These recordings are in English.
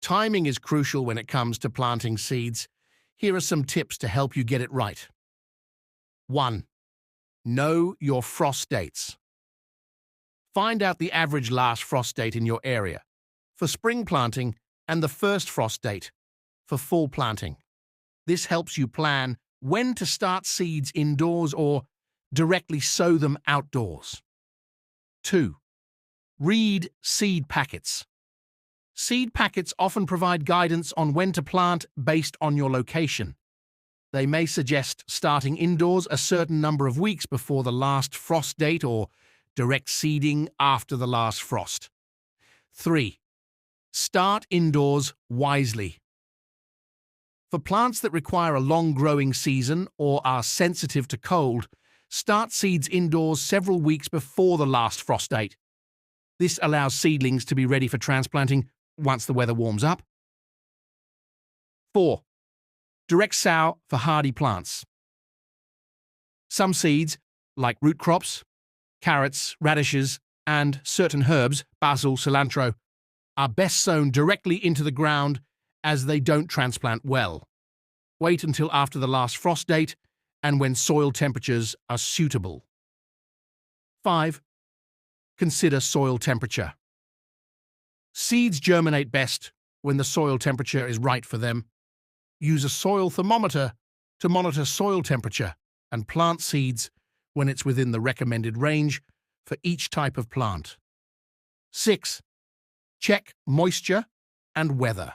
Timing is crucial when it comes to planting seeds. Here are some tips to help you get it right. 1. Know your frost dates. Find out the average last frost date in your area for spring planting and the first frost date for fall planting. This helps you plan when to start seeds indoors or directly sow them outdoors. 2. Read seed packets. Seed packets often provide guidance on when to plant based on your location. They may suggest starting indoors a certain number of weeks before the last frost date or direct seeding after the last frost. 3. Start indoors wisely. For plants that require a long growing season or are sensitive to cold, start seeds indoors several weeks before the last frost date. This allows seedlings to be ready for transplanting once the weather warms up. 4. Direct sow for hardy plants. Some seeds, like root crops, carrots, radishes, and certain herbs, basil, cilantro, are best sown directly into the ground as they don't transplant well. Wait until after the last frost date and when soil temperatures are suitable. 5. Consider soil temperature. Seeds germinate best when the soil temperature is right for them. Use a soil thermometer to monitor soil temperature and plant seeds when it's within the recommended range for each type of plant. 6. Check moisture and weather.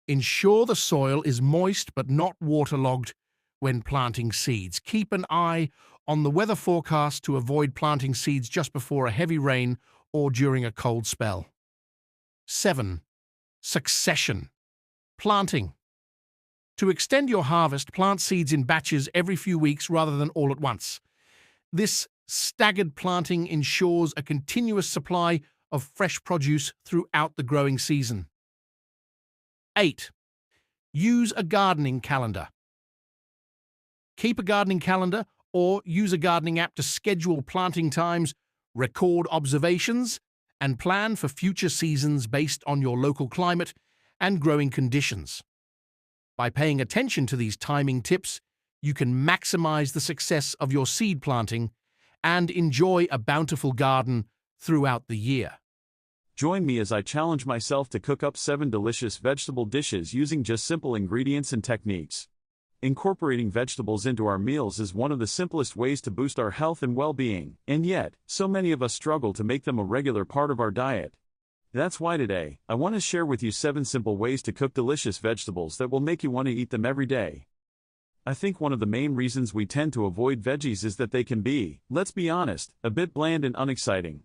Ensure the soil is moist but not waterlogged when planting seeds. Keep an eye on the weather forecast to avoid planting seeds just before a heavy rain or during a cold spell. 7. Succession planting. To extend your harvest, plant seeds in batches every few weeks rather than all at once. This staggered planting ensures a continuous supply of fresh produce throughout the growing season. 8. Use a gardening calendar. Keep a gardening calendar or use a gardening app to schedule planting times, record observations, and plan for future seasons based on your local climate and growing conditions. By paying attention to these timing tips, you can maximize the success of your seed planting and enjoy a bountiful garden throughout the year. Join me as I challenge myself to cook up 7 delicious vegetable dishes using just simple ingredients and techniques. Incorporating vegetables into our meals is one of the simplest ways to boost our health and well-being, and yet, so many of us struggle to make them a regular part of our diet. That's why today, I want to share with you 7 simple ways to cook delicious vegetables that will make you want to eat them every day. I think one of the main reasons we tend to avoid veggies is that they can be, let's be honest, a bit bland and unexciting.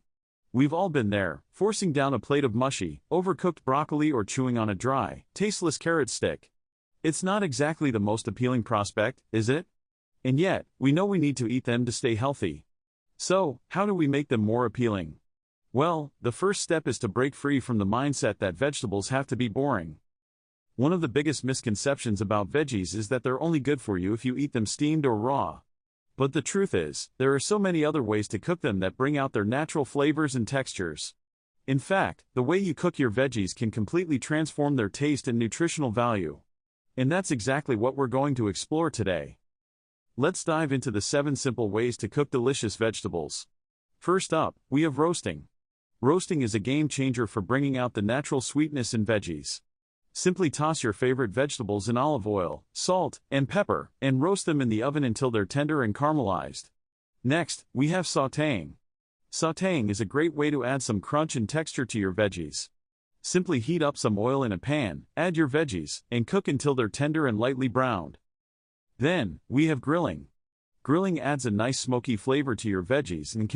We've all been there, forcing down a plate of mushy, overcooked broccoli or chewing on a dry, tasteless carrot stick. It's not exactly the most appealing prospect, is it? And yet, we know we need to eat them to stay healthy. So, how do we make them more appealing? Well, the first step is to break free from the mindset that vegetables have to be boring. One of the biggest misconceptions about veggies is that they're only good for you if you eat them steamed or raw. But the truth is, there are so many other ways to cook them that bring out their natural flavors and textures. In fact, the way you cook your veggies can completely transform their taste and nutritional value. And that's exactly what we're going to explore today. Let's dive into the 7 simple ways to cook delicious vegetables. First up, we have roasting. Roasting is a game changer for bringing out the natural sweetness in veggies. Simply toss your favorite vegetables in olive oil, salt, and pepper, and roast them in the oven until they're tender and caramelized. Next, we have sautéing. Sautéing is a great way to add some crunch and texture to your veggies. Simply heat up some oil in a pan, add your veggies, and cook until they're tender and lightly browned. Then, we have grilling. Grilling adds a nice smoky flavor to your veggies and can